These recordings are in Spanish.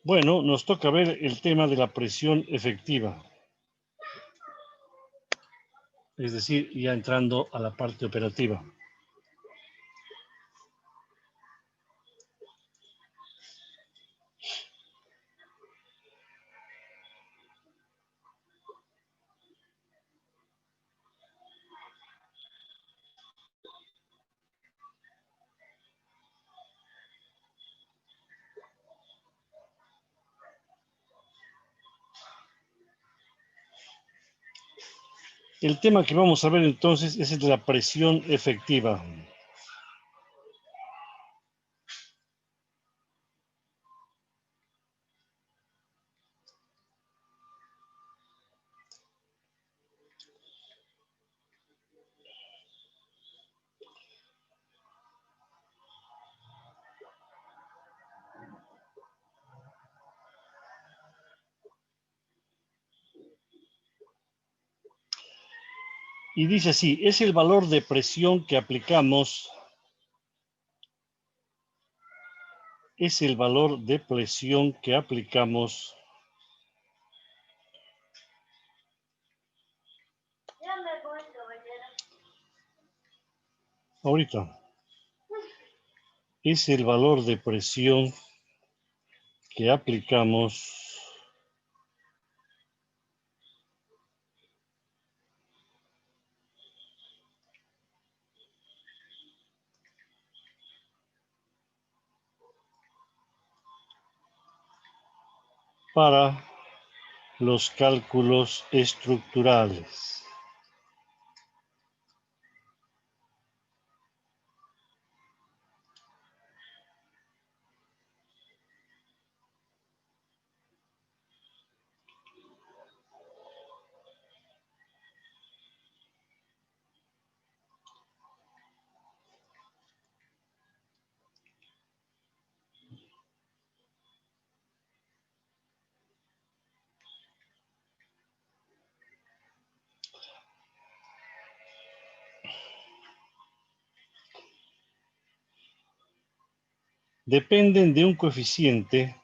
Bueno, nos toca ver el tema de la presión efectiva, es decir, ya entrando a la parte operativa. El tema que vamos a ver entonces es el de la presión efectiva. Y dice así, es el valor de presión que aplicamos, es el valor de presión que aplicamos ahorita. Es el valor de presión que aplicamos para los cálculos estructurales. Dependen de un coeficiente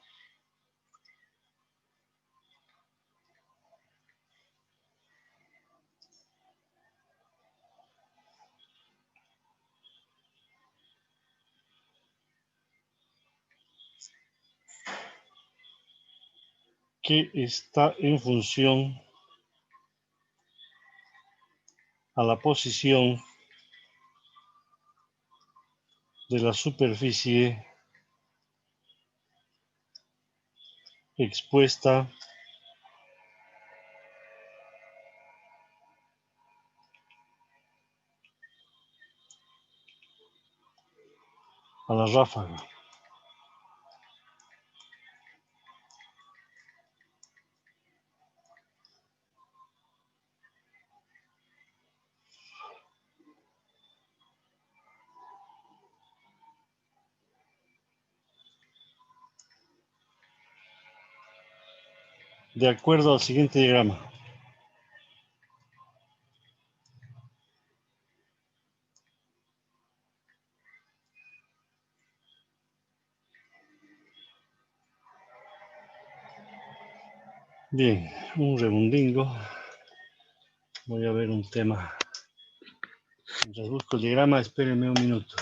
que está en función a la posición de la superficie expuesta a la ráfaga. De acuerdo al siguiente diagrama. Bien, un rebundingo. Voy a ver un tema. Mientras busco el diagrama, espérenme un minuto.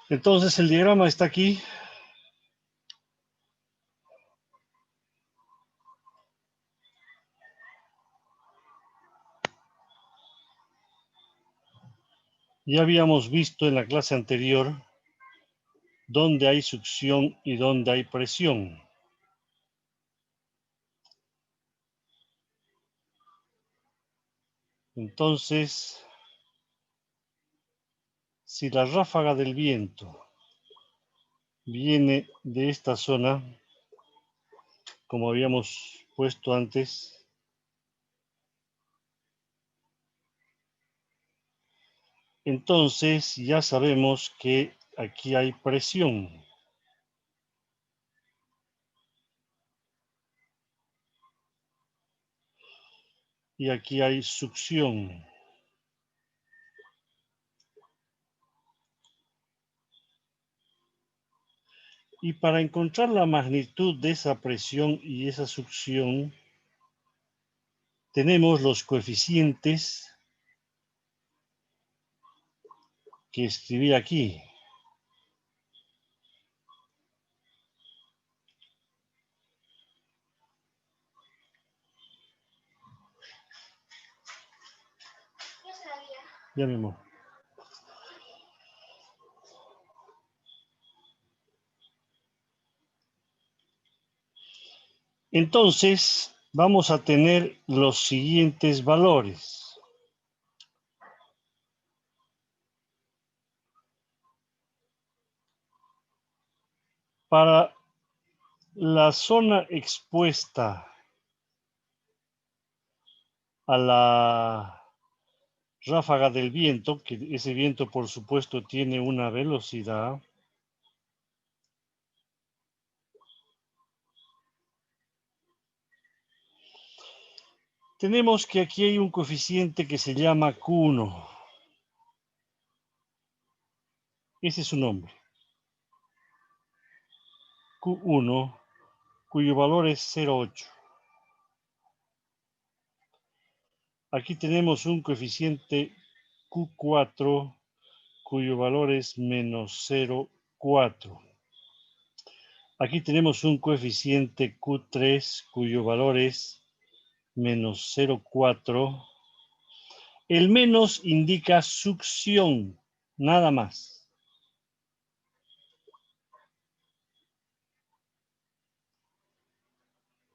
Entonces el diagrama está aquí. Ya habíamos visto en la clase anterior dónde hay succión y dónde hay presión. Entonces, si la ráfaga del viento viene de esta zona, como habíamos puesto antes, entonces ya sabemos que aquí hay presión. Y aquí hay succión. Y para encontrar la magnitud de esa presión y esa succión, tenemos los coeficientes que escribí aquí. Ya mismo. Entonces, vamos a tener los siguientes valores. Para la zona expuesta a la ráfaga del viento, que ese viento por supuesto tiene una velocidad, tenemos que aquí hay un coeficiente que se llama Q1. Ese es su nombre. Q1, cuyo valor es 0,8. Aquí tenemos un coeficiente Q4, cuyo valor es menos 0,4. Aquí tenemos un coeficiente Q3, cuyo valor es menos 0,4. El menos indica succión, nada más.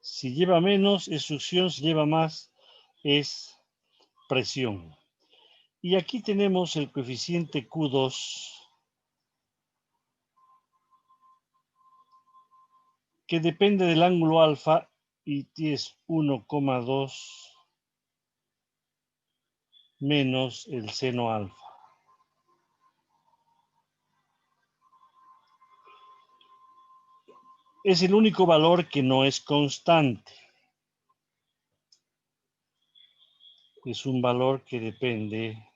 Si lleva menos es succión, si lleva más es presión. Y aquí tenemos el coeficiente Q2, que depende del ángulo alfa y es 1,2 menos el seno alfa. Es el único valor que no es constante. Es un valor que depende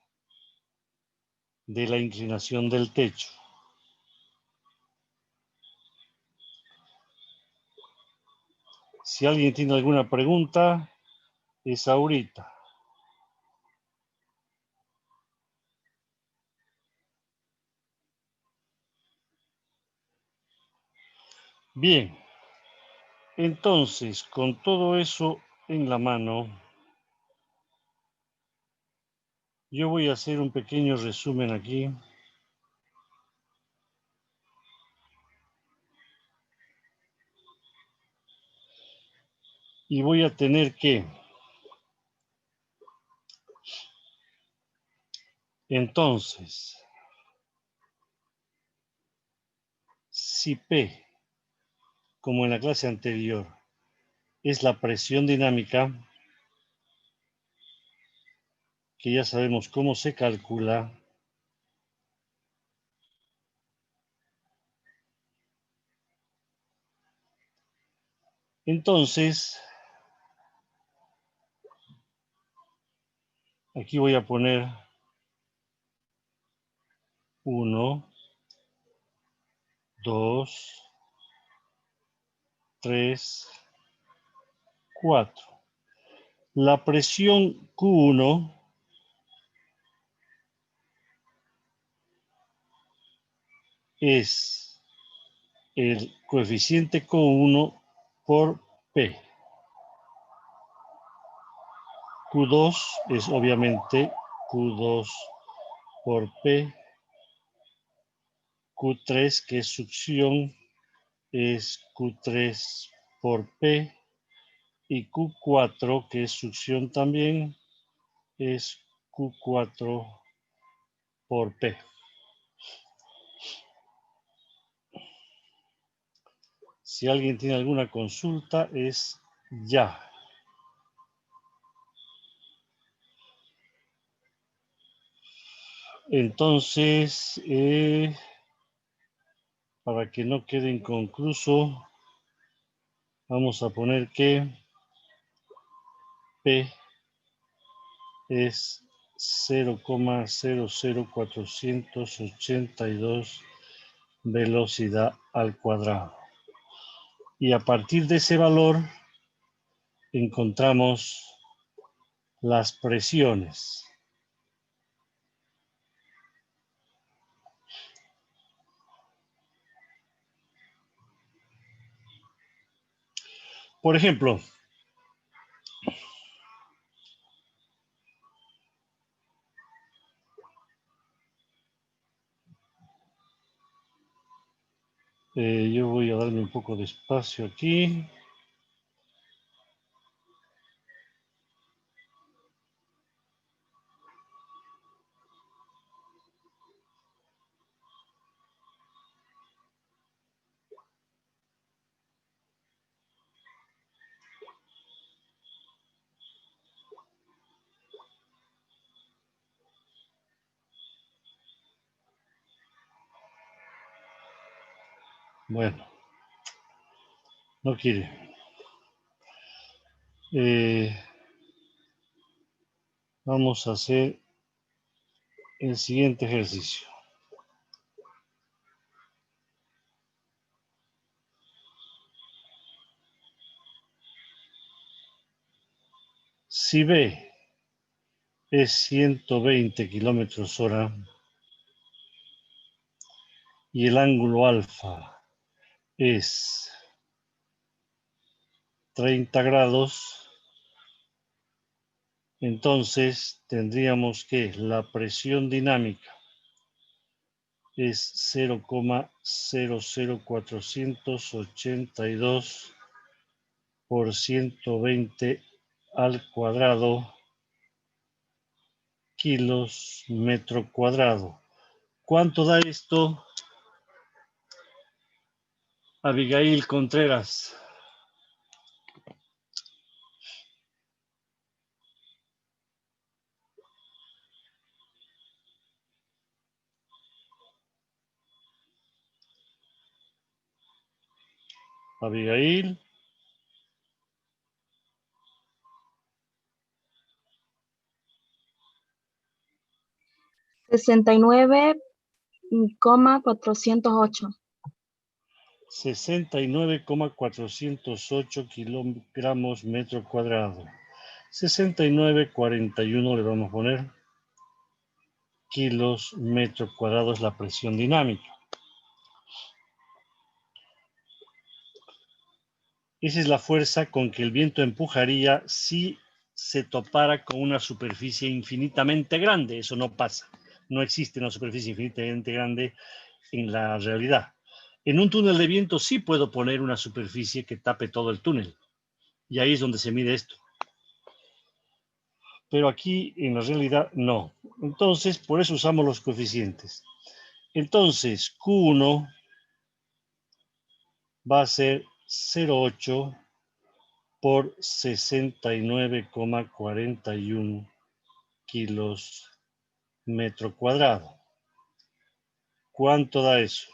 de la inclinación del techo. Si alguien tiene alguna pregunta, es ahorita. Bien, entonces, con todo eso en la mano, yo voy a hacer un pequeño resumen aquí. Y voy a tener que, entonces, si P, como en la clase anterior, es la presión dinámica, que ya sabemos cómo se calcula, entonces, aquí voy a poner 1, 2, 3, 4. La presión Q1 es el coeficiente Q1 por P. Q2 es obviamente Q2 por P. Q3, que es succión, es Q3 por P. Y Q4, que es succión también, es Q4 por P. Si alguien tiene alguna consulta, es ya. Entonces, para que no quede inconcluso, vamos a poner que P es 0,00482 velocidad al cuadrado. Y a partir de ese valor encontramos las presiones. Por ejemplo, yo voy a darme un poco de espacio aquí. Bueno, no quiere. Vamos a hacer el siguiente ejercicio. Si B es 120 kilómetros hora y el ángulo alfa es 30 grados, entonces tendríamos que la presión dinámica es 0,00482 por 120 al cuadrado kilos metro cuadrado. ¿Cuánto da esto, Abigail Contreras? Abigail. 69,408. 69,408 kilogramos metro cuadrado. 69,41 le vamos a poner kilos metro cuadrado es la presión dinámica. Esa es la fuerza con que el viento empujaría si se topara con una superficie infinitamente grande. Eso no pasa. No existe una superficie infinitamente grande en la realidad. En un túnel de viento sí puedo poner una superficie que tape todo el túnel. Y ahí es donde se mide esto. Pero aquí en la realidad no. Entonces, por eso usamos los coeficientes. Entonces, Q1 va a ser 0,8 por 69,41 kilos metro cuadrado. ¿Cuánto da eso?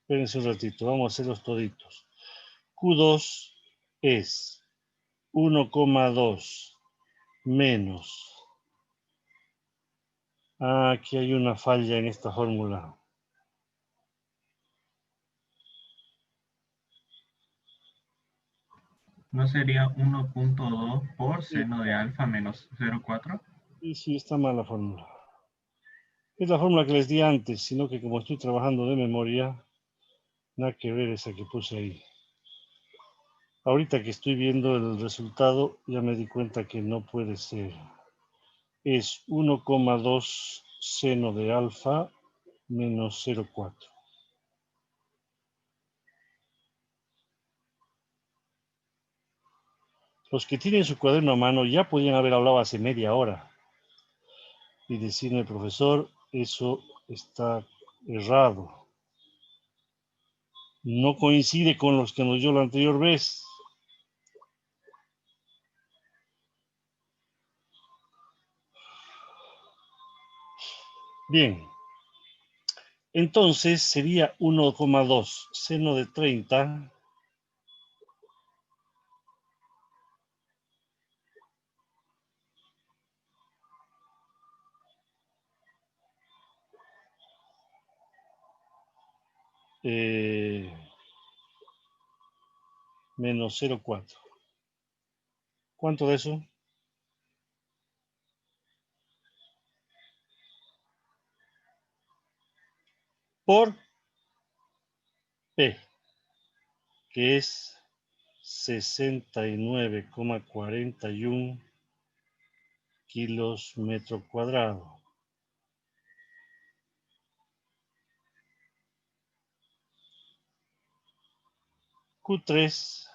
Espérense un ratito, vamos a hacerlos toditos. Q2 es 1,2 menos. Aquí hay una falla en esta fórmula. ¿No sería 1.2 por seno de alfa menos 0,4? Y sí, está mal la fórmula. Es la fórmula que les di antes, sino que como estoy trabajando de memoria, nada que ver esa que puse ahí. Ahorita que estoy viendo el resultado, ya me di cuenta que no puede ser. Es 1,2 seno de alfa menos 0,4. Los que tienen su cuaderno a mano ya podían haber hablado hace media hora y decirme, profesor, eso está errado. No coincide con los que nos dio la anterior vez. Bien. Entonces sería 1,2 seno de 30 menos 0,4. ¿Cuánto de eso? Por P, que es 69,41 kilos metro cuadrado. Q3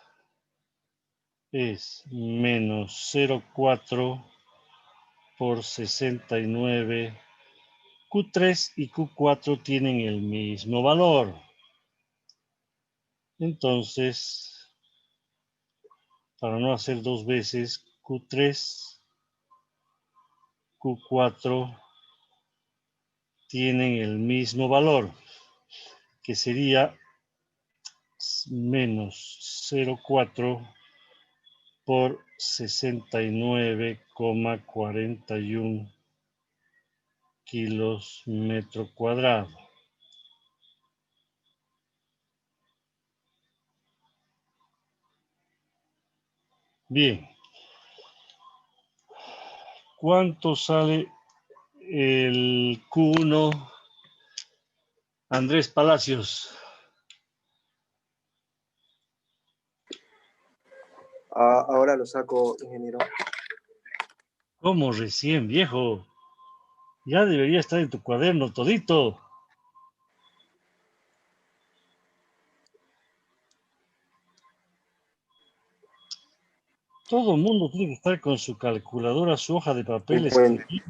es menos 0,4 por 69. Q3 y Q4 tienen el mismo valor. Entonces, para no hacer dos veces, Q3, Q4 tienen el mismo valor, que sería menos 0,4 por 69,41 kilos metro cuadrado. Bien. ¿Cuánto sale el Q1? Andrés Palacios. Ahora lo saco, ingeniero. ¿Cómo recién, viejo? Ya debería estar en tu cuaderno todito. Todo el mundo tiene que estar con su calculadora, su hoja de papel, escribir.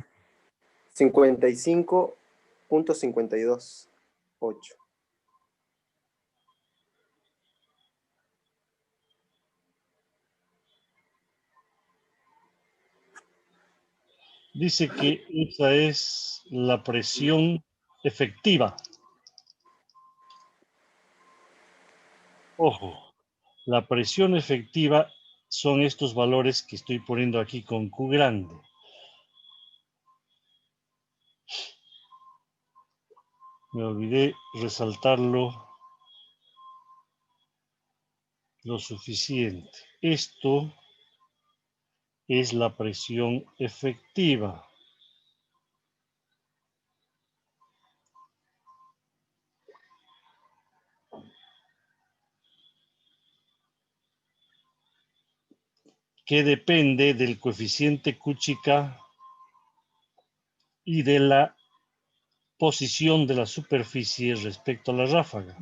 55.528. Dice que esa es la presión efectiva. Ojo, la presión efectiva son estos valores que estoy poniendo aquí con Q grande. Me olvidé resaltarlo lo suficiente. Esto es la presión efectiva. Que depende del coeficiente Q chica y de la posición de la superficie respecto a la ráfaga.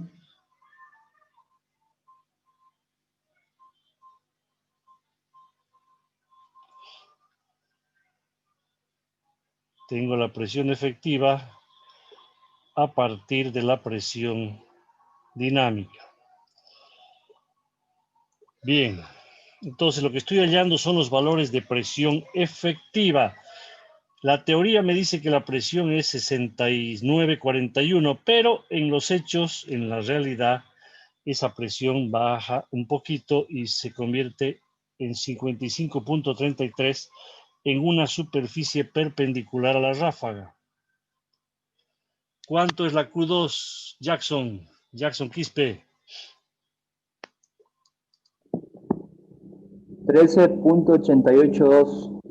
Tengo la presión efectiva a partir de la presión dinámica. Bien, entonces lo que estoy hallando son los valores de presión efectiva. La teoría me dice que la presión es 69,41, pero en los hechos, en la realidad, esa presión baja un poquito y se convierte en 55,33 en una superficie perpendicular a la ráfaga. ¿Cuánto es la Q2, Jackson? Jackson Quispe. 13.882.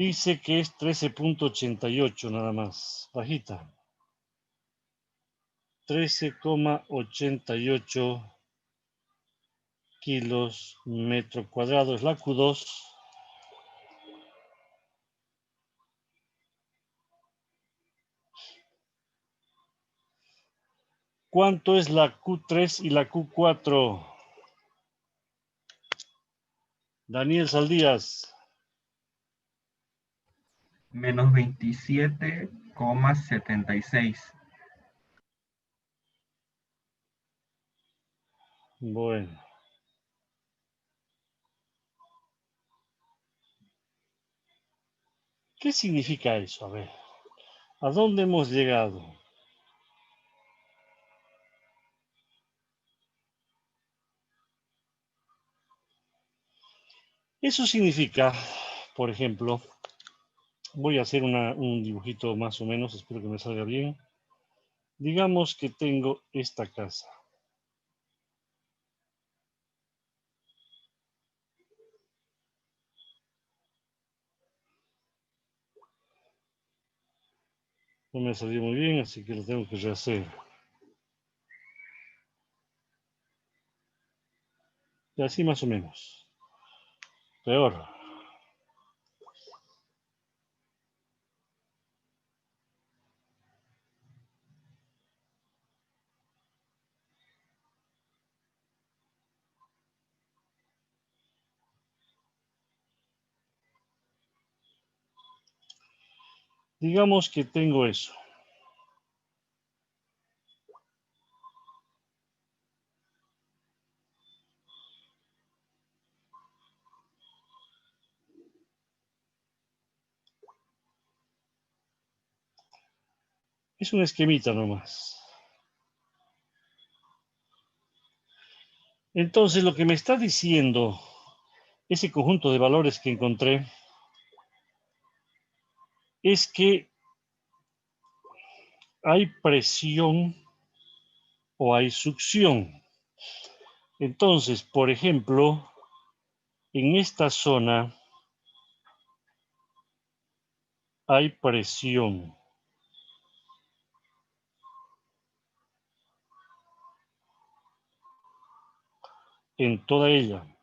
Dice que es 13.88 nada más, bajita. 13,88 kilos metro cuadrado es la Q2. ¿Cuánto es la Q3 y la Q4? Daniel Saldías. Menos 27,76. Bueno. ¿Qué significa eso? A ver, ¿a dónde hemos llegado? Eso significa, por ejemplo, voy a hacer un dibujito más o menos, espero que me salga bien. Digamos que tengo esta casa. No me salió muy bien, así que lo tengo que rehacer. Y así más o menos. Peor. Digamos que tengo eso. Es un esquemita nomás. Entonces, lo que me está diciendo ese conjunto de valores que encontré es que hay presión o hay succión. Entonces, por ejemplo, en esta zona hay presión. En toda ella.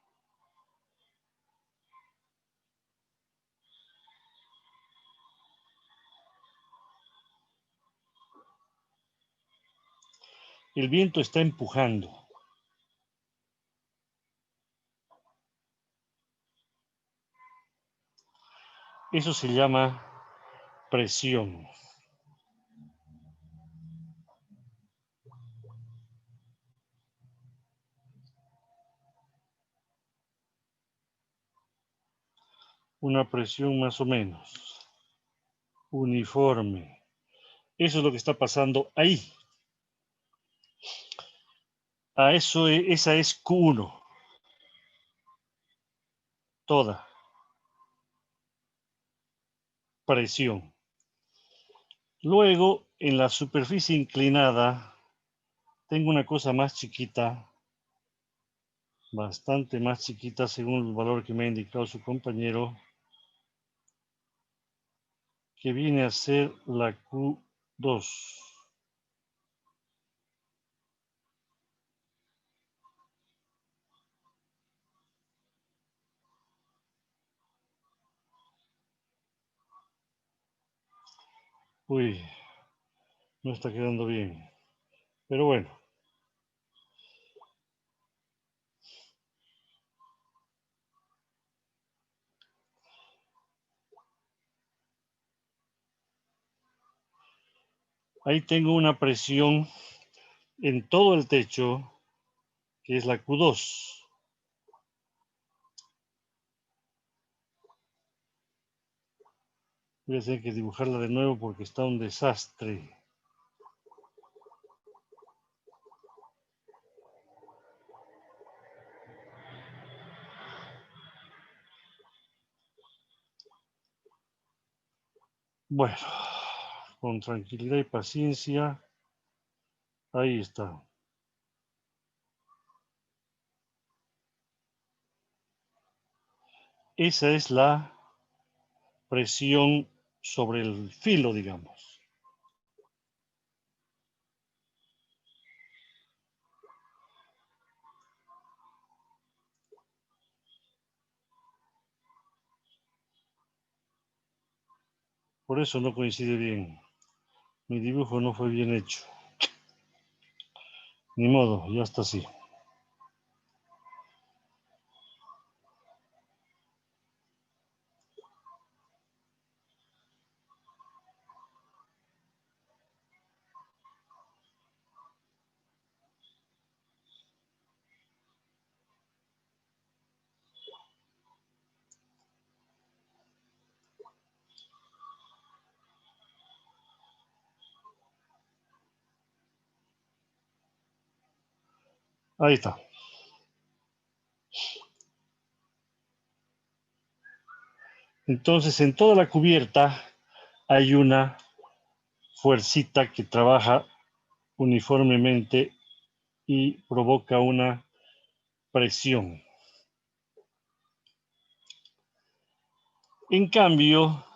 El viento está empujando. Eso se llama presión. Una presión más o menos uniforme. Eso es lo que está pasando ahí. A eso, esa es Q1. Toda. Presión. Luego, en la superficie inclinada, tengo una cosa más chiquita, bastante más chiquita según el valor que me ha indicado su compañero, que viene a ser la Q2. Uy, no está quedando bien. Pero bueno. Ahí tengo una presión en todo el techo, que es la Q2. Voy a tener que dibujarla de nuevo porque está un desastre. Bueno, con tranquilidad y paciencia. Ahí está. Esa es la presión sobre el filo, digamos. Por eso no coincide bien. Mi dibujo no fue bien hecho. Ni modo, ya está así. Ahí está. Entonces, en toda la cubierta hay una fuercita que trabaja uniformemente y provoca una presión. En cambio,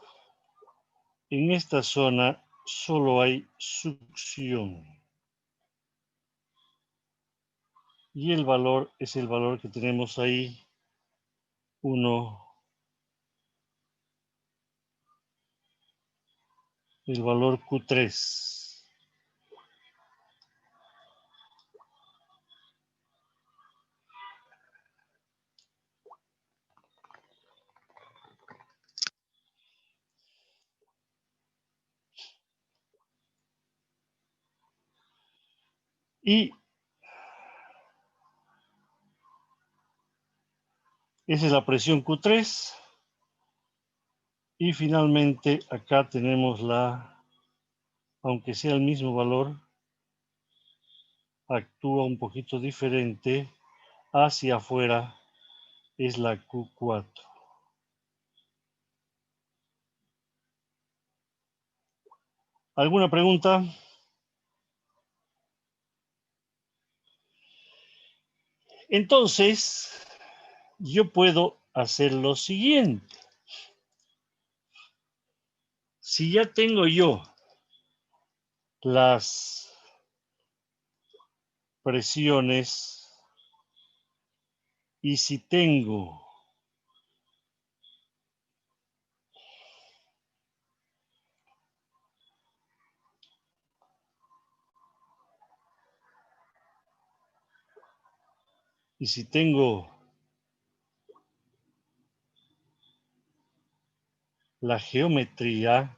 en esta zona solo hay succión. Y el valor es el valor que tenemos ahí, 1, el valor Q3. Y esa es la presión Q3. Y finalmente acá tenemos la, aunque sea el mismo valor, actúa un poquito diferente. Hacia afuera es la Q4. ¿Alguna pregunta? Entonces, yo puedo hacer lo siguiente. Si ya tengo yo las presiones y si tengo la geometría,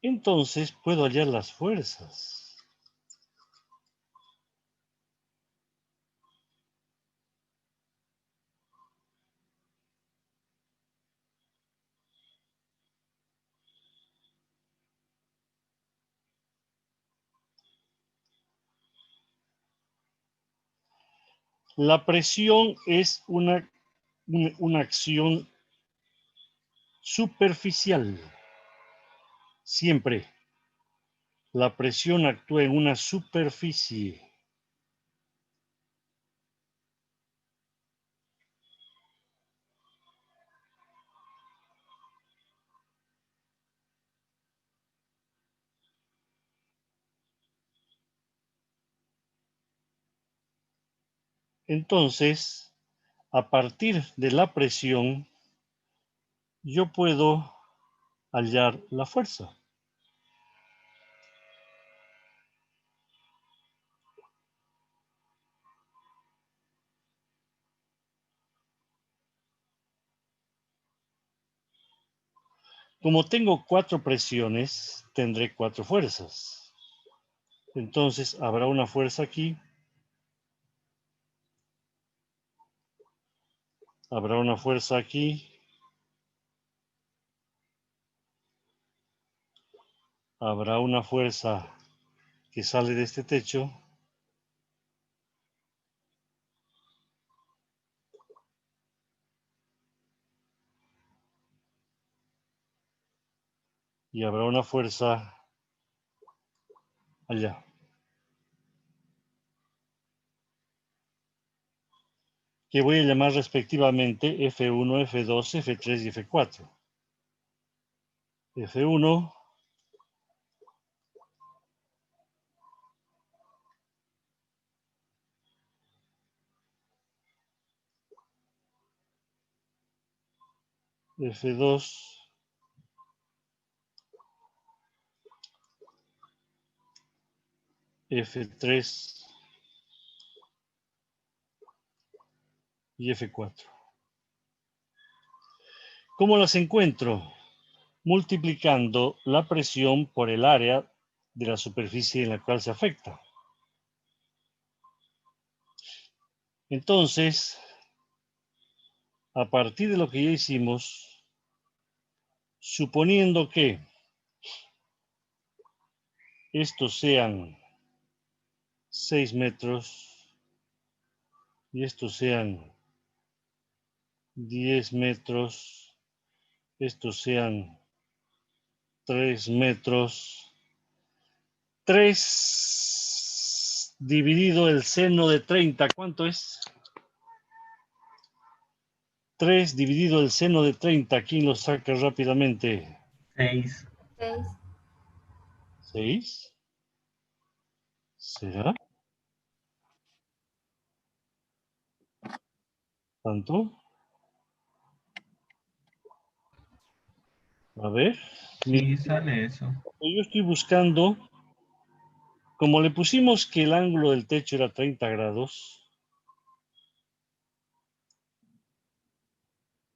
entonces puedo hallar las fuerzas. La presión es una acción superficial. Siempre la presión actúa en una superficie. Entonces, a partir de la presión, yo puedo hallar la fuerza. Como tengo 4 presiones, tendré 4 fuerzas. Entonces, habrá una fuerza aquí. Habrá una fuerza aquí. Habrá una fuerza que sale de este techo. Y habrá una fuerza allá. que voy a llamar respectivamente F1, F2, F3 y F4. F1, F2, F3 y F4. ¿Cómo las encuentro? Multiplicando la presión por el área de la superficie en la cual se afecta. Entonces, a partir de lo que ya hicimos, suponiendo que estos sean 6 metros y estos sean 10 metros, estos sean 3 metros, 3 dividido el seno de 30, ¿cuánto es? 3 dividido el seno de 30, ¿quién lo saca rápidamente? 6. 6. 6. ¿Será? ¿Tanto? A ver. Sí, sale eso. Yo estoy buscando, como le pusimos que el ángulo del techo era 30 grados,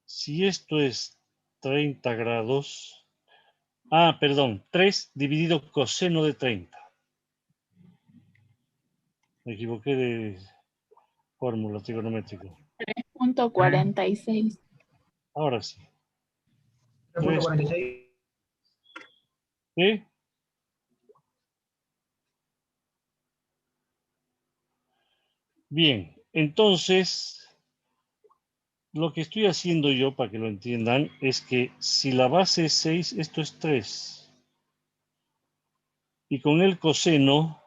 si esto es 30 grados, perdón, 3 dividido coseno de 30. Me equivoqué de fórmula trigonométrica. 3.46. Ahora sí. 3.46. ¿Qué? Bien, entonces, lo que estoy haciendo yo, para que lo entiendan, es que si la base es 6, esto es 3. Y con el coseno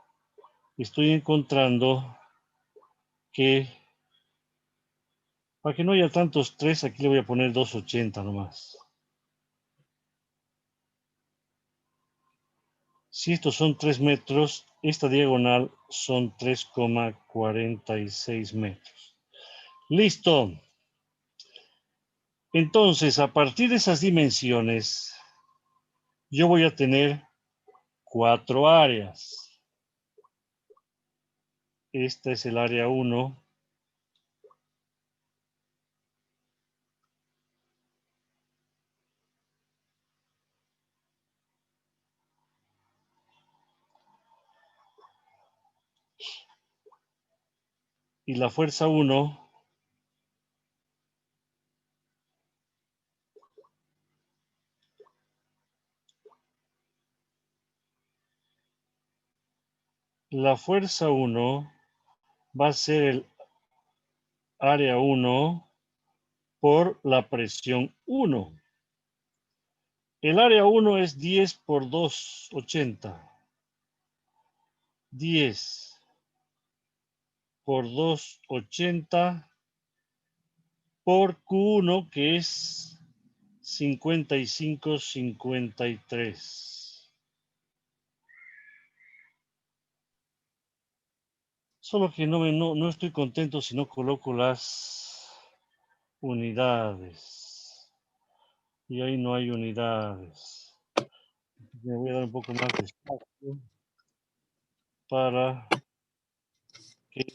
estoy encontrando que, para que no haya tantos 3, aquí le voy a poner 280 nomás. Si estos son 3 metros, esta diagonal son 3,46 metros. Listo. Entonces, a partir de esas dimensiones, yo voy a tener 4 áreas. Esta es el área 1. Y la fuerza 1 va a ser el área 1 por la presión 1. El área 1 es 10 por 280. 10 por 280 por Q1, que es 55,53. Solo que no estoy contento si no coloco las unidades. Y ahí no hay unidades. Me voy a dar un poco más de espacio para que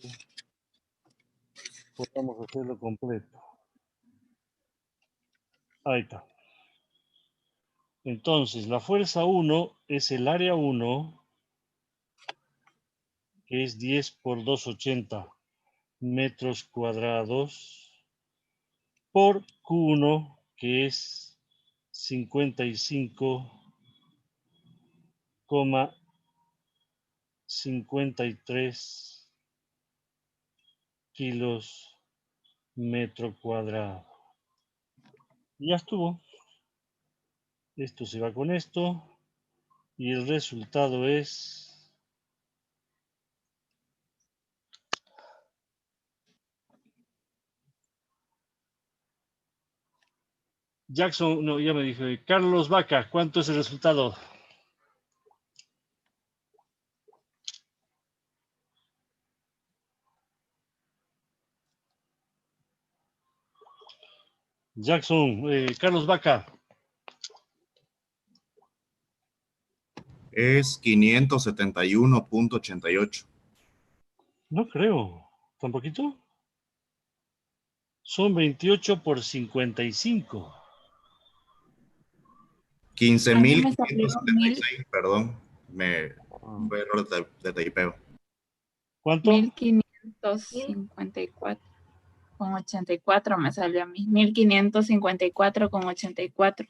podamos hacerlo completo. Ahí está. Entonces, la fuerza 1 es el área 1, que es 10 por 280 metros cuadrados, por Q1, que es 55,53 kilos metro cuadrado. Y ya estuvo. Esto se va con esto. Y el resultado es Jackson, no, ya me dijo. Carlos Vaca, ¿cuánto es el resultado? Jackson, Carlos Vaca. Es 571.88. No creo. ¿Tan poquito? Son 28 por 55. 15.576, perdón. Fue error de typeo. ¿Cuánto? 1554 con 84 me salió a mí. 1554 con 84.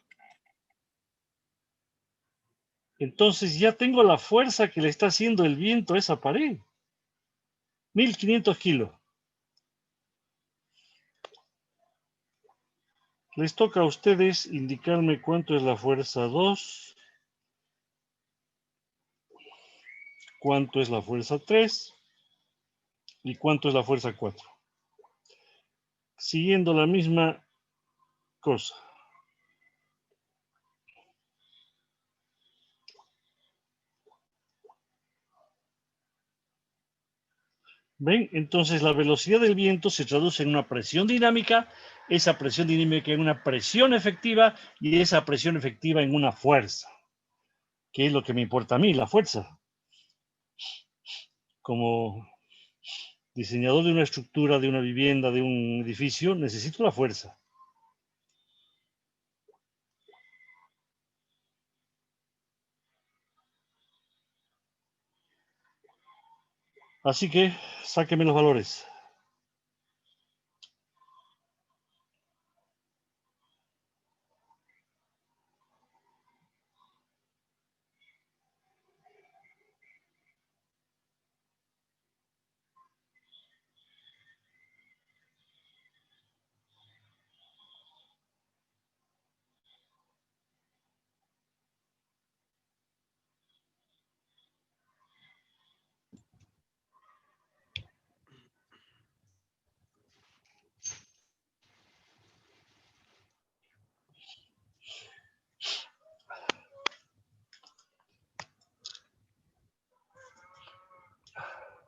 Entonces ya tengo la fuerza que le está haciendo el viento a esa pared. 1500 kilos. Les toca a ustedes indicarme cuánto es la fuerza 2, cuánto es la fuerza 3 y cuánto es la fuerza 4. Siguiendo la misma cosa. ¿Ven? Entonces la velocidad del viento se traduce en una presión dinámica, esa presión dinámica en una presión efectiva y esa presión efectiva en una fuerza. ¿Qué es lo que me importa a mí? La fuerza. Como diseñador de una estructura, de una vivienda, de un edificio, necesito la fuerza. Así que sáqueme los valores.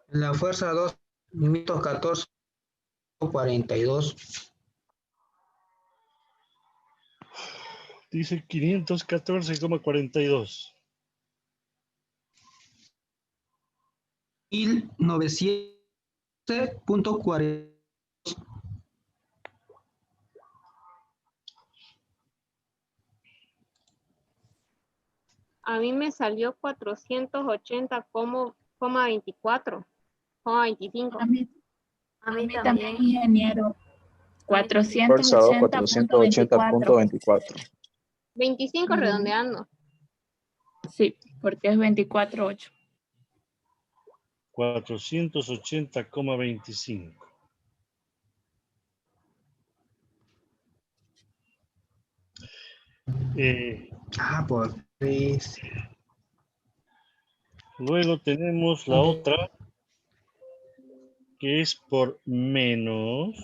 La fuerza 2, 514.42. Dice 514,42. 1900.40. A mí me salió 480,24, 25. A mí también, ingeniero. Fuerza 2, 480.24. 480.24. 25 redondeando. Sí, porque es 24.8. 480,25. Por 3. Luego tenemos la otra, que es por menos.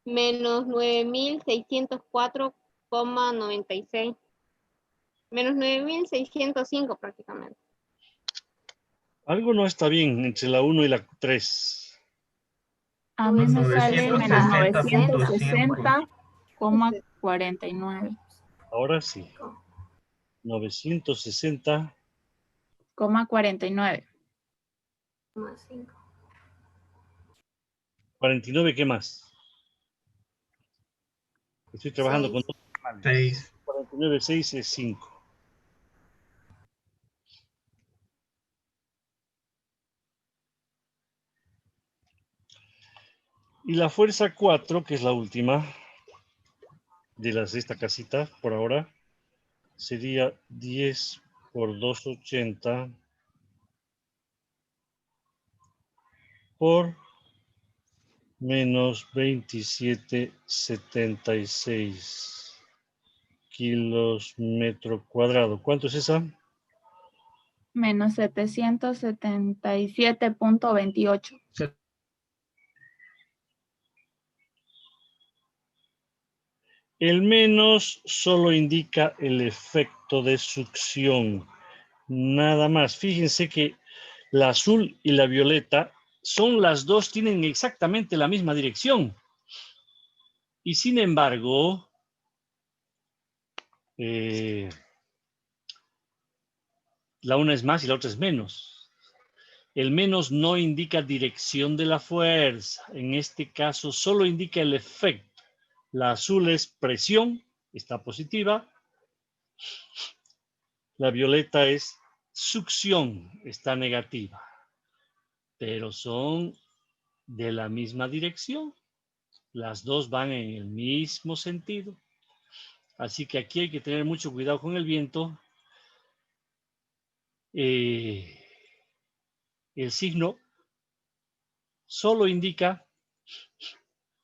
Menos 9.604,96. Menos 9.605 prácticamente. Algo no está bien entre la 1 y la 3. A mí me sale menos 960.5. 960,49. Ahora sí. 960. 49. 49, ¿qué más? Estoy trabajando con dos decimales. 6. 49,6 es 5. Y la fuerza 4, que es la última de esta casita por ahora, sería 10 por 280 por Menos 27,76 kilos metro cuadrado. ¿Cuánto es esa? Menos 777.28. El menos solo indica el efecto de succión. Nada más. Fíjense que la azul y la violeta son las dos, tienen exactamente la misma dirección. Y sin embargo, la una es más y la otra es menos. El menos no indica dirección de la fuerza. En este caso, solo indica el efecto. La azul es presión, está positiva. La violeta es succión, está negativa. Pero son de la misma dirección. Las dos van en el mismo sentido. Así que aquí hay que tener mucho cuidado con el viento. El signo solo indica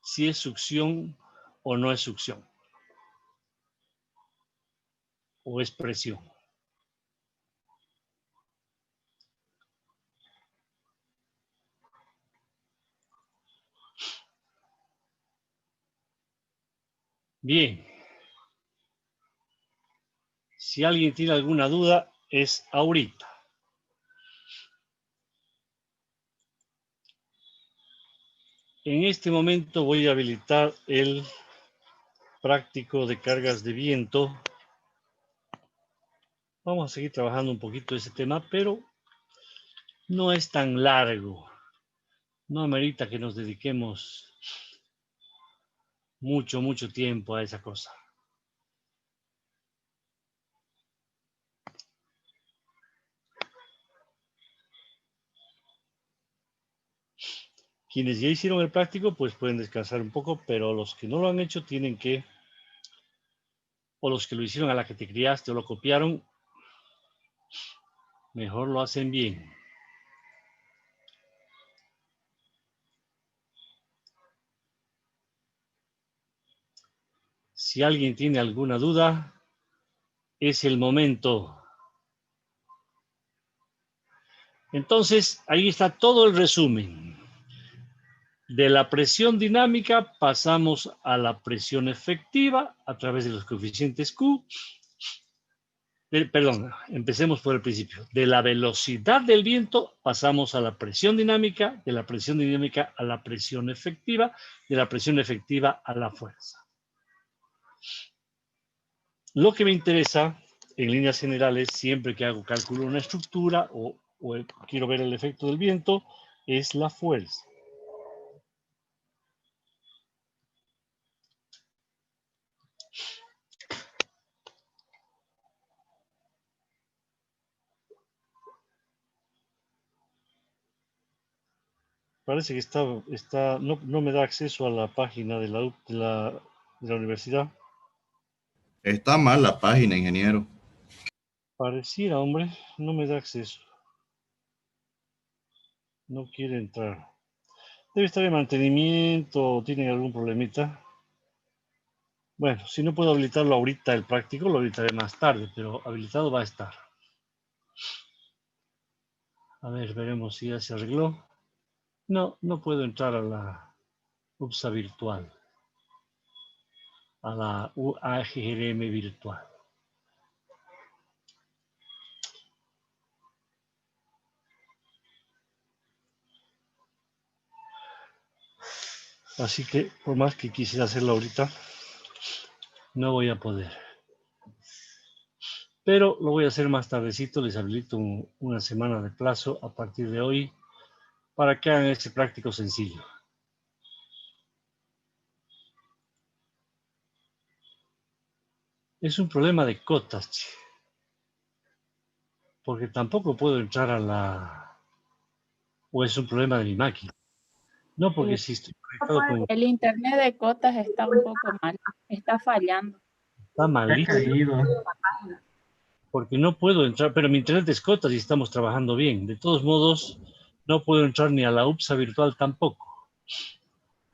si es succión o no es succión. O es presión. Bien. Si alguien tiene alguna duda, es ahorita. En este momento voy a habilitar el práctico de cargas de viento. Vamos a seguir trabajando un poquito ese tema, pero no es tan largo. No amerita que nos dediquemos mucho tiempo a esa cosa. Quienes ya hicieron el práctico, pues pueden descansar un poco, pero los que no lo han hecho tienen que, o los que lo hicieron a la que te criaste o lo copiaron, mejor lo hacen bien. Si alguien tiene alguna duda, es el momento. Entonces, ahí está todo el resumen. De la presión dinámica pasamos a la presión efectiva a través de los coeficientes Q. Perdón, empecemos por el principio. De la velocidad del viento pasamos a la presión dinámica, de la presión dinámica a la presión efectiva, de la presión efectiva a la fuerza. Lo que me interesa, en líneas generales, siempre que hago cálculo de una estructura o quiero ver el efecto del viento, es la fuerza. Parece que no me da acceso a la página de la universidad. Está mal la página, ingeniero. Pareciera, hombre, no me da acceso. No quiere entrar. Debe estar en mantenimiento o tienen algún problemita. Bueno, si no puedo habilitarlo ahorita el práctico, lo habilitaré más tarde, pero habilitado va a estar. A ver, veremos si ya se arregló. No puedo entrar a la UPSA virtual. A la UAGRM virtual. Así que, por más que quisiera hacerlo ahorita, no voy a poder. Pero lo voy a hacer más tardecito. Les habilito una semana de plazo a partir de hoy para que hagan este práctico sencillo. Es un problema de cotas, che. Porque tampoco puedo entrar a la... O es un problema de mi máquina. No, porque si estoy conectado con... El internet de cotas está un poco mal, está fallando. Está malísimo. Porque no puedo entrar, pero mi internet es cotas y estamos trabajando bien. De todos modos, no puedo entrar ni a la UPSA virtual tampoco.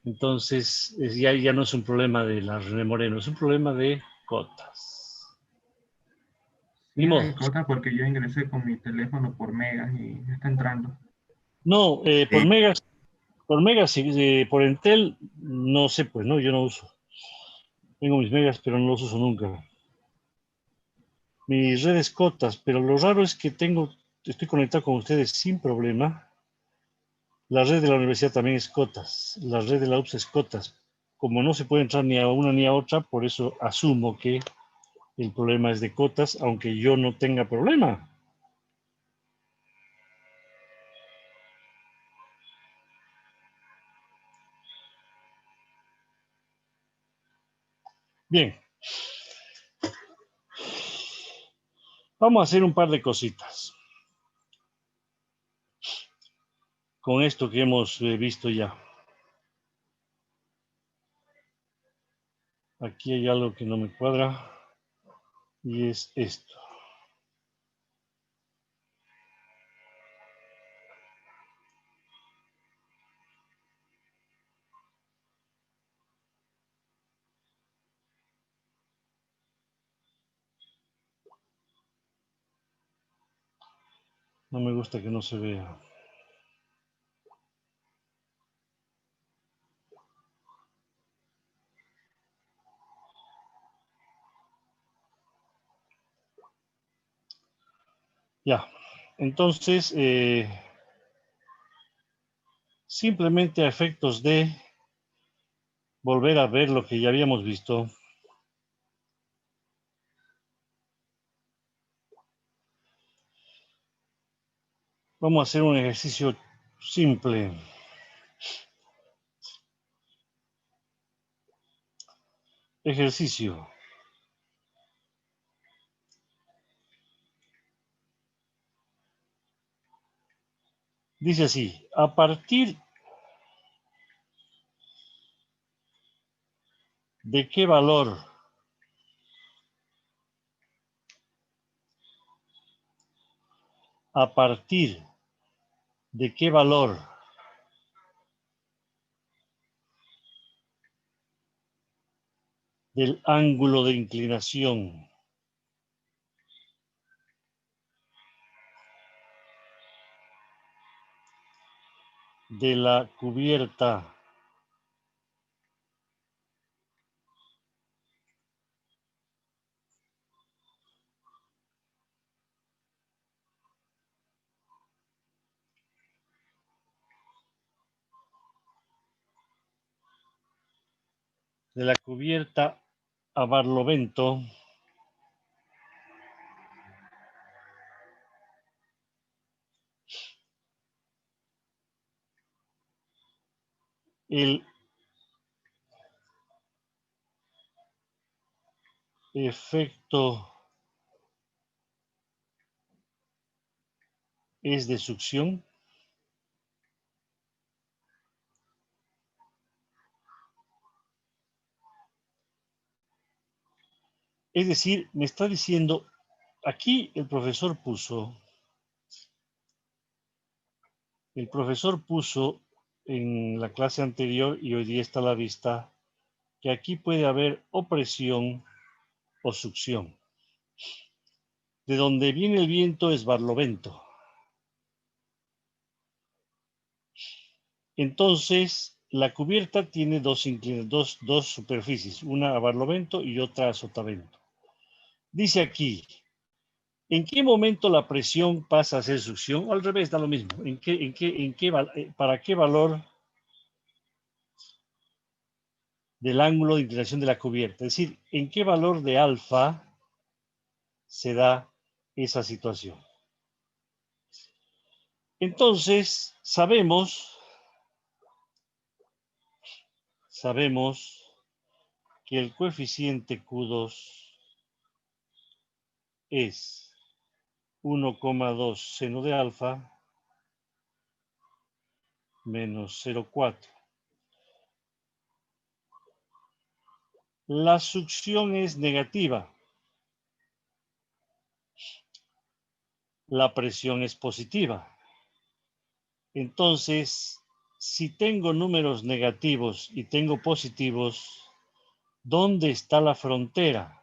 Entonces, ya no es un problema de la René Moreno, es un problema de cotas. Ni Sí, modo. hay cosas porque yo ingresé con mi teléfono por megas y me está entrando. No, por Sí. megas, por Entel, no sé, pues no, yo no uso. Tengo mis megas, pero no los uso nunca. Mis redes cotas, pero lo raro es que estoy conectado con ustedes sin problema. La red de la universidad también es cotas, la red de la UPS es cotas. Como no se puede entrar ni a una ni a otra, por eso asumo que el problema es de cotas, aunque yo no tenga problema. Bien. Vamos a hacer un par de cositas con esto que hemos visto ya. Aquí hay algo que no me cuadra y es esto. No me gusta que no se vea. Ya, entonces, simplemente a efectos de volver a ver lo que ya habíamos visto, vamos a hacer un ejercicio simple. Ejercicio. Dice así, a partir de qué valor a partir de qué valor del ángulo de inclinación de la cubierta a Barlovento el efecto es de succión. Es decir, me está diciendo, aquí el profesor puso en la clase anterior y hoy día está a la vista que aquí puede haber o presión o succión. De donde viene el viento es Barlovento. Entonces, la cubierta tiene dos superficies, una a Barlovento y otra a Sotavento. Dice aquí, ¿en qué momento la presión pasa a ser succión? O al revés, da lo mismo. ¿Para qué valor del ángulo de inclinación de la cubierta? Es decir, ¿en qué valor de alfa se da esa situación? Entonces, sabemos que el coeficiente Q2 es 1,2 seno de alfa menos 0,4. La succión es negativa. La presión es positiva. Entonces, si tengo números negativos y tengo positivos, ¿dónde está la frontera?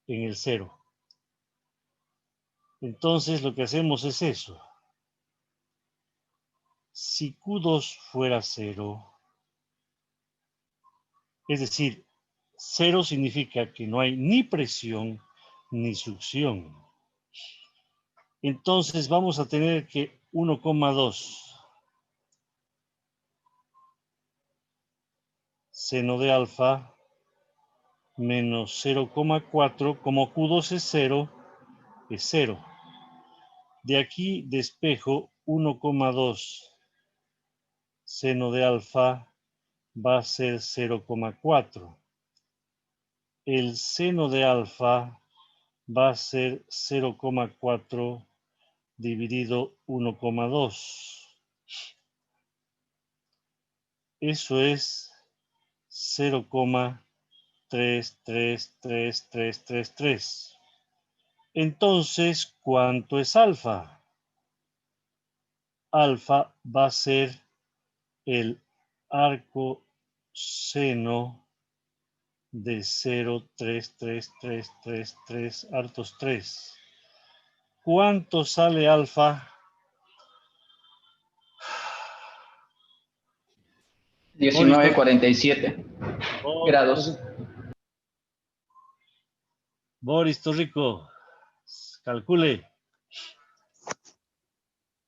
En el 0. Entonces lo que hacemos es eso. Si Q2 fuera 0, es decir, 0 significa que no hay ni presión ni succión. Entonces vamos a tener que 1,2 seno de alfa menos 0,4, como Q2 es 0, es 0. De aquí despejo 1,2 seno de alfa va a ser 0,4. El seno de alfa va a ser 0,4 dividido 1,2. Eso es 0,33333. Entonces, ¿cuánto es alfa? Alfa va a ser el arco seno de 0,33333 hartos 3. ¿Cuánto sale alfa? 19,47 grados. Boris Torrico, calcule.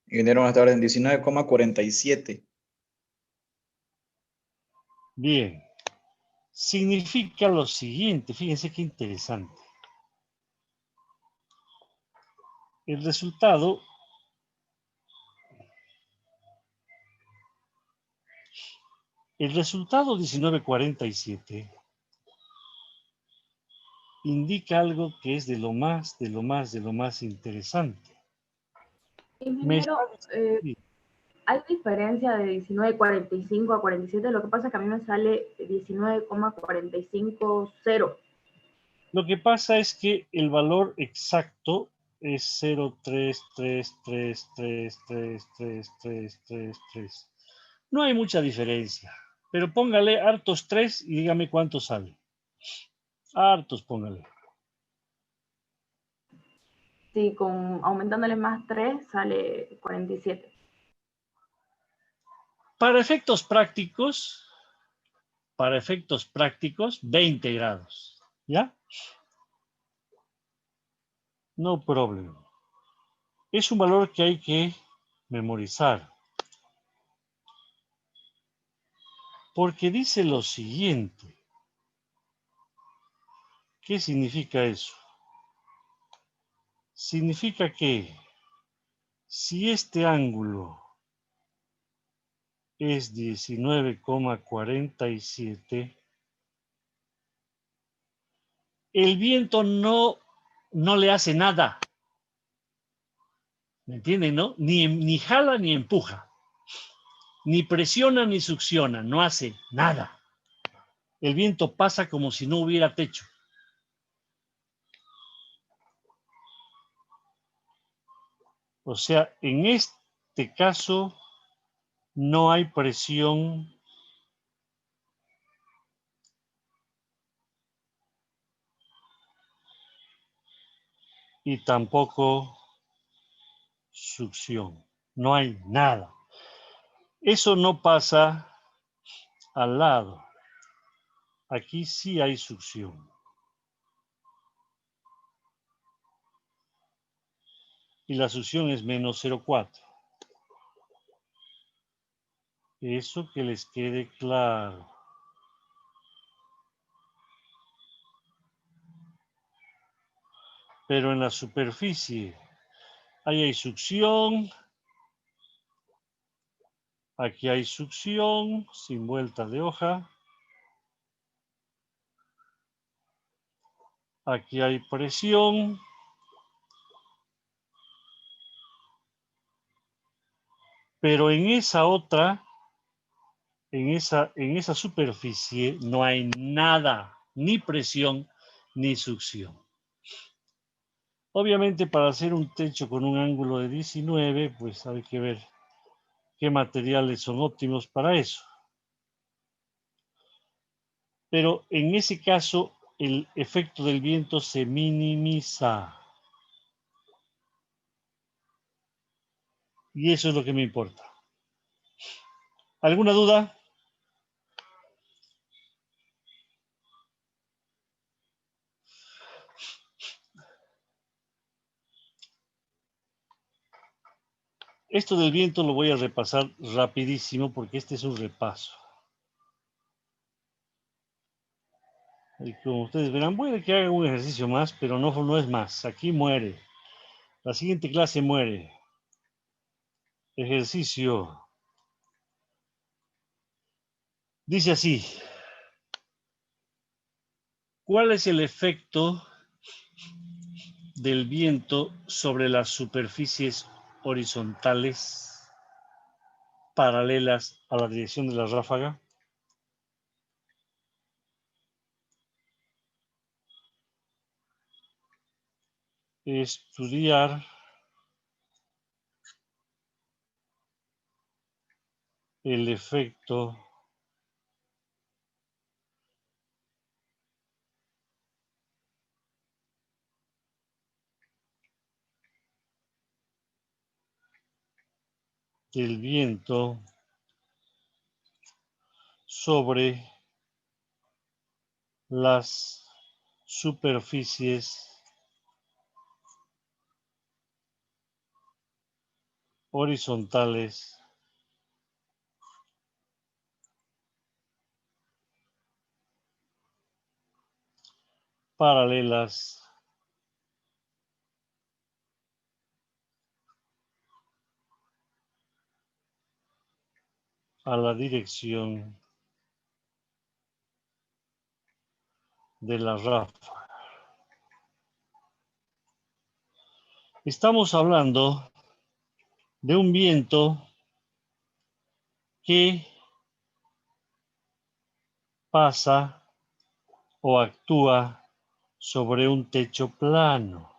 Ingeniero, buenas tardes, 19,47. Bien. Significa lo siguiente, fíjense qué interesante. El resultado El resultado 1947 indica algo que es de lo más interesante. Ingeniero, ¿hay diferencia de 19.45 a 47? Lo que pasa es que a mí me sale 19,450. Lo que pasa es que el valor exacto es 0,333333333. No hay mucha diferencia, pero póngale hartos 3 y dígame cuánto sale. Hartos, póngale. Sí, aumentándole más 3 sale 47. Para efectos prácticos, 20 grados. ¿Ya? No problem. Es un valor que hay que memorizar. Porque dice lo siguiente. ¿Qué significa eso? Significa que si este ángulo es 19,47, el viento no le hace nada. ¿Me entienden, no? Ni jala ni empuja. Ni presiona ni succiona. No hace nada. El viento pasa como si no hubiera techo. O sea, en este caso no hay presión y tampoco succión. No hay nada. Eso no pasa al lado. Aquí sí hay succión. Y la succión es menos 0,4. Eso que les quede claro. Pero en la superficie, ahí hay succión. Aquí hay succión, sin vuelta de hoja. Aquí hay presión. Pero en esa otra, en esa superficie, no hay nada, ni presión, ni succión. Obviamente, para hacer un techo con un ángulo de 19, pues hay que ver qué materiales son óptimos para eso. Pero en ese caso, el efecto del viento se minimiza. Y eso es lo que me importa. ¿Alguna duda? Esto del viento lo voy a repasar rapidísimo porque este es un repaso. Y como ustedes verán, puede que haga un ejercicio más, pero no es más. Aquí muere. La siguiente clase muere. Ejercicio. Dice así. ¿Cuál es el efecto del viento sobre las superficies horizontales paralelas a la dirección de la ráfaga? Estudiar el efecto del viento sobre las superficies horizontales paralelas a la dirección de la ráfaga. Estamos hablando de un viento que pasa o actúa sobre un techo plano.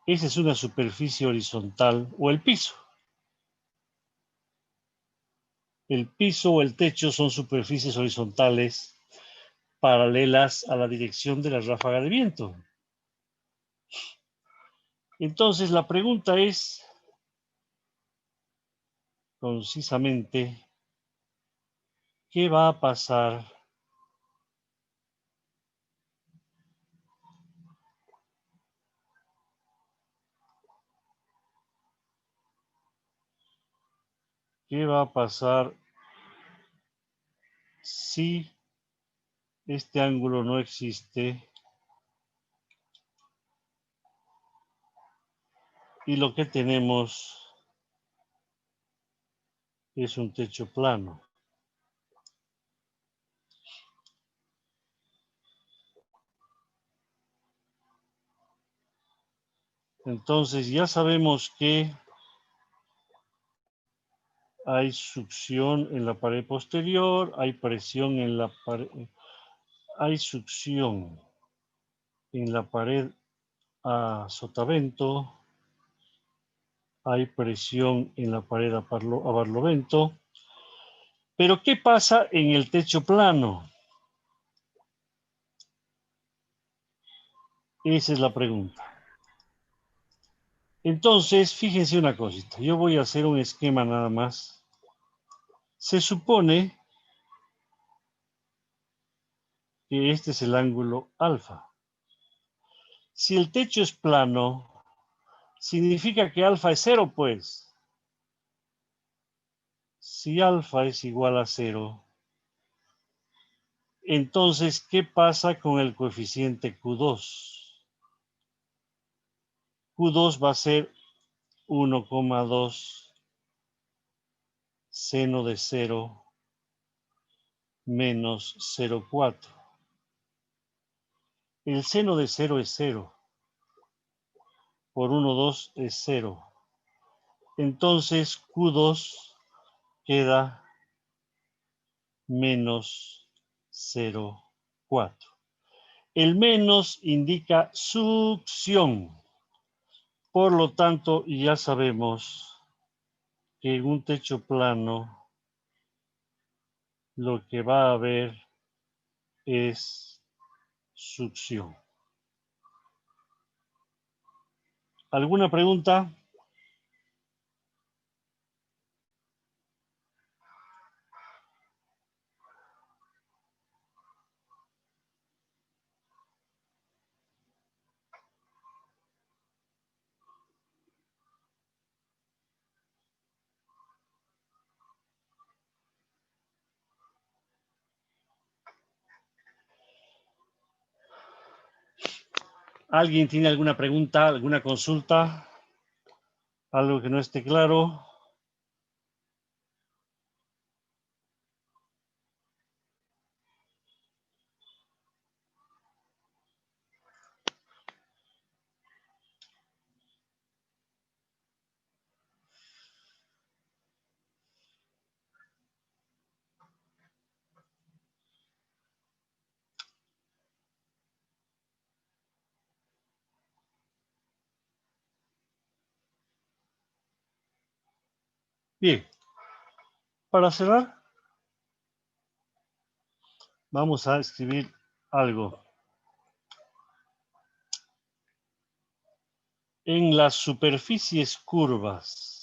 Esa es una superficie horizontal o el piso. El piso o el techo son superficies horizontales paralelas a la dirección de la ráfaga de viento. Entonces la pregunta es, concisamente, ¿qué va a pasar si este ángulo no existe y lo que tenemos es un techo plano? Entonces ya sabemos que hay succión en la pared posterior, hay presión en la pared, hay succión en la pared a sotavento, hay presión en la pared a barlovento. Pero ¿qué pasa en el techo plano? Esa es la pregunta. Entonces, fíjense una cosita. Yo voy a hacer un esquema nada más. Se supone que este es el ángulo alfa. Si el techo es plano, significa que alfa es 0, pues. Si alfa es igual a 0, entonces, ¿qué pasa con el coeficiente Q2? Q2 va a ser 1,2 seno de 0 menos 0,4. El seno de 0 es 0. Por 1,2 es 0. Entonces, Q2 queda menos 0,4. El menos indica succión. Por lo tanto, ya sabemos que en un techo plano lo que va a haber es succión. ¿Alguna pregunta? ¿Alguien tiene alguna pregunta, alguna consulta? ¿Algo que no esté claro? Bien, para cerrar, vamos a escribir algo. En las superficies curvas,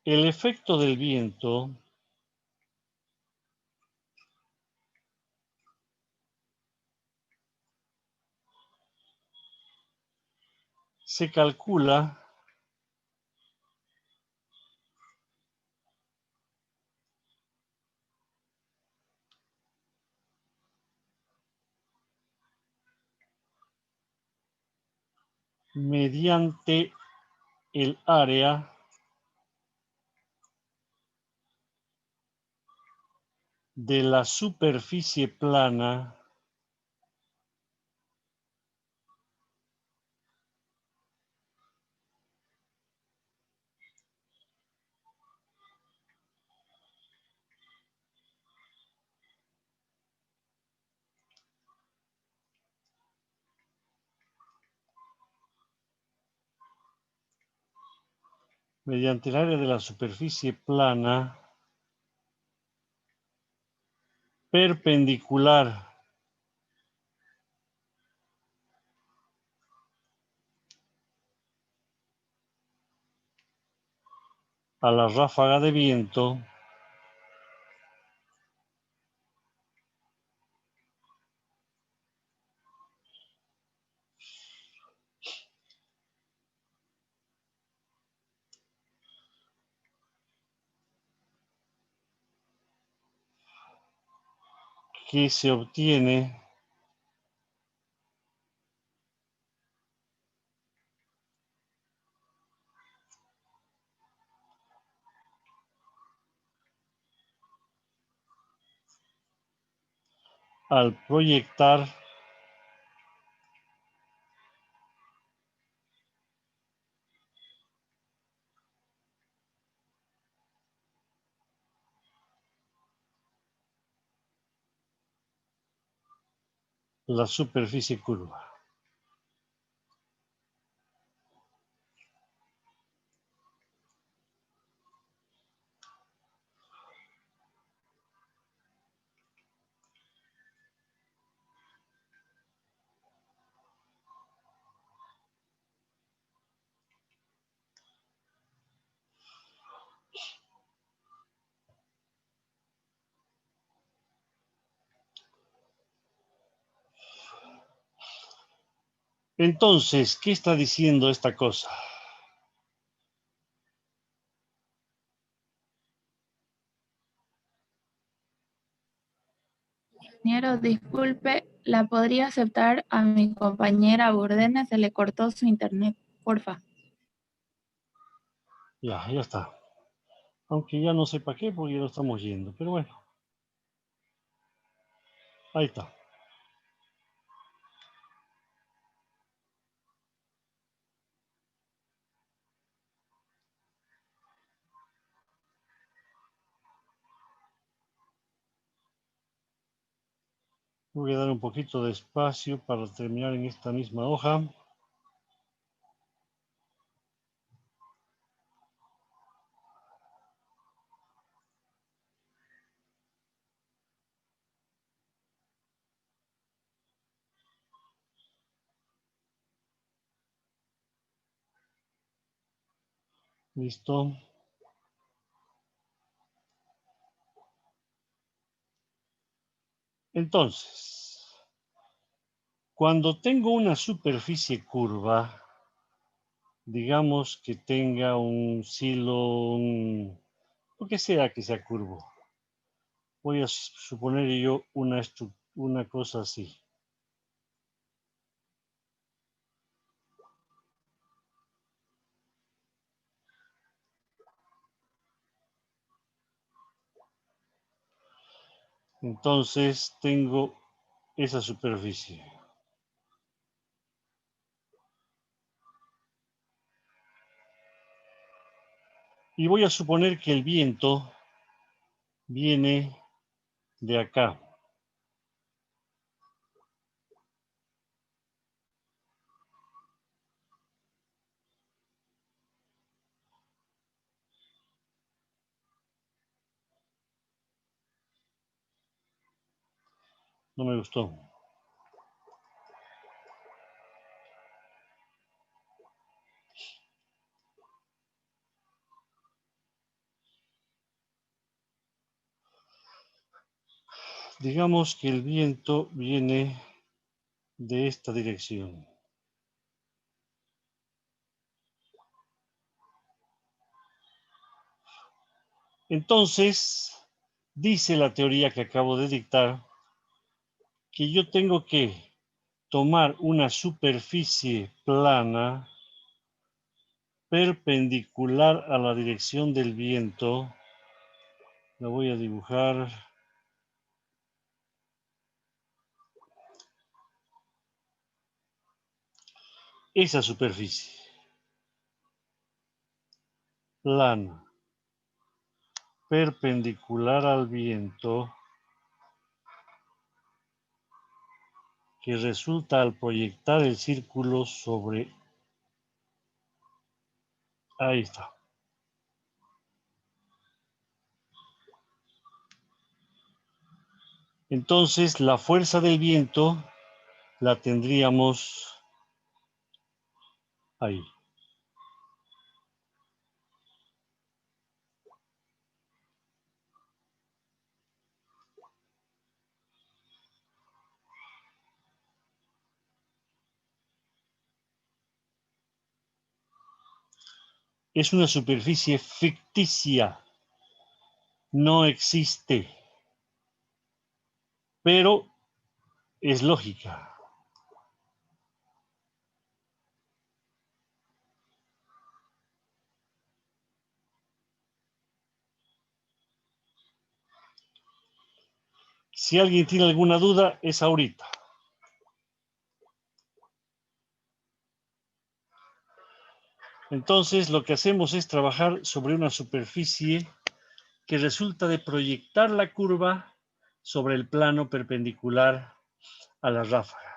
el efecto del viento se calcula mediante el área de la superficie plana mediante el área de la superficie plana perpendicular a la ráfaga de viento que se obtiene al proyectar la superficie curva. Entonces, ¿qué está diciendo esta cosa? Ingeniero, disculpe, ¿la podría aceptar a mi compañera Burdena? Se le cortó su internet, porfa. Ya está. Aunque ya no sé para qué, porque ya lo estamos yendo. Pero bueno. Ahí está. Voy a dar un poquito de espacio para terminar en esta misma hoja. Listo. Entonces, cuando tengo una superficie curva, digamos que tenga un silo, lo que sea curvo. Voy a suponer yo una cosa así. Entonces tengo esa superficie. Y voy a suponer que el viento viene de acá. No me gustó. Digamos que el viento viene de esta dirección. Entonces, dice la teoría que acabo de dictar que yo tengo que tomar una superficie plana perpendicular a la dirección del viento. La voy a dibujar. Esa superficie plana perpendicular al viento que resulta al proyectar el círculo sobre... Ahí está. Entonces la fuerza del viento la tendríamos ahí. Es una superficie ficticia. No existe. Pero es lógica. Si alguien tiene alguna duda, es ahorita. Entonces, lo que hacemos es trabajar sobre una superficie que resulta de proyectar la curva sobre el plano perpendicular a la ráfaga.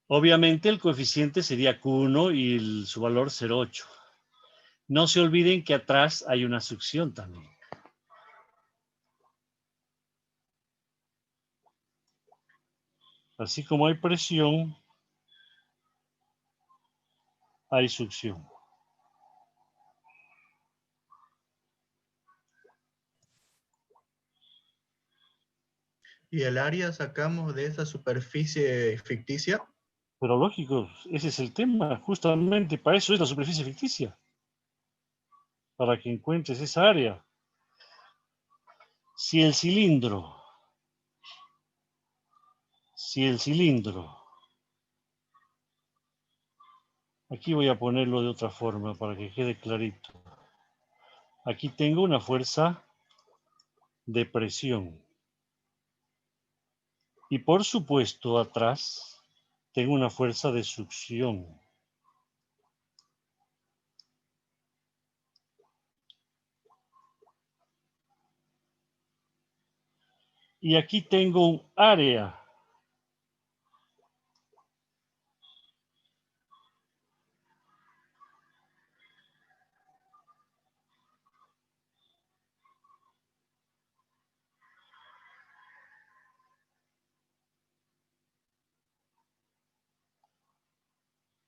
Obviamente, el coeficiente sería Q1 y su valor 0,8. No se olviden que atrás hay una succión también. Así como hay presión, hay succión. ¿Y el área sacamos de esa superficie ficticia? Pero lógico, ese es el tema. Justamente para eso es la superficie ficticia. Para que encuentres esa área. Si el cilindro, aquí voy a ponerlo de otra forma para que quede clarito. Aquí tengo una fuerza de presión. Y por supuesto, atrás tengo una fuerza de succión. Y aquí tengo un área.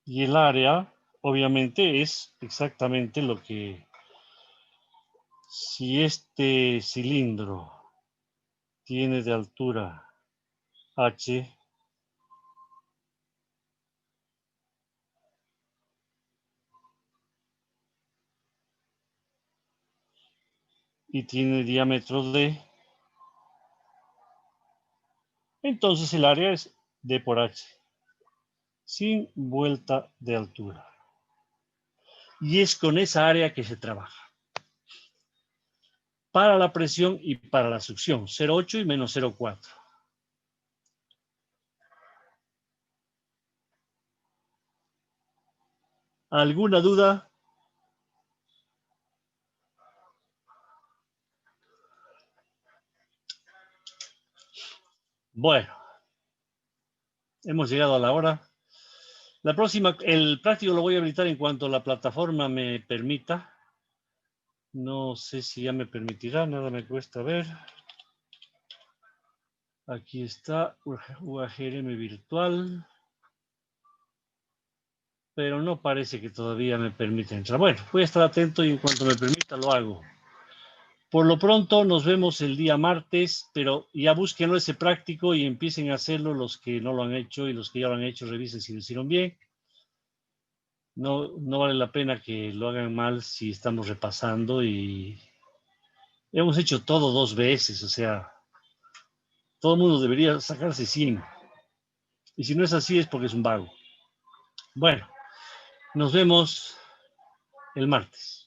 Y el área, obviamente, es exactamente lo que, si este cilindro tiene de altura h, y tiene diámetro d, entonces el área es d por h, sin vuelta de altura. Y es con esa área que se trabaja. Para la presión y para la succión, 0,8 y menos 0,4. ¿Alguna duda? Bueno, hemos llegado a la hora. La próxima, el práctico lo voy a habilitar en cuanto la plataforma me permita. No sé si ya me permitirá, nada me cuesta ver. Aquí está UAGRM virtual. Pero no parece que todavía me permita entrar. Bueno, voy a estar atento y en cuanto me permita lo hago. Por lo pronto nos vemos el día martes, pero ya búsquenlo ese práctico y empiecen a hacerlo los que no lo han hecho y los que ya lo han hecho revisen si lo hicieron bien. No vale la pena que lo hagan mal si estamos repasando y hemos hecho todo 2 veces, o sea, todo el mundo debería sacarse 100. Y si no es así es porque es un vago. Bueno, nos vemos el martes.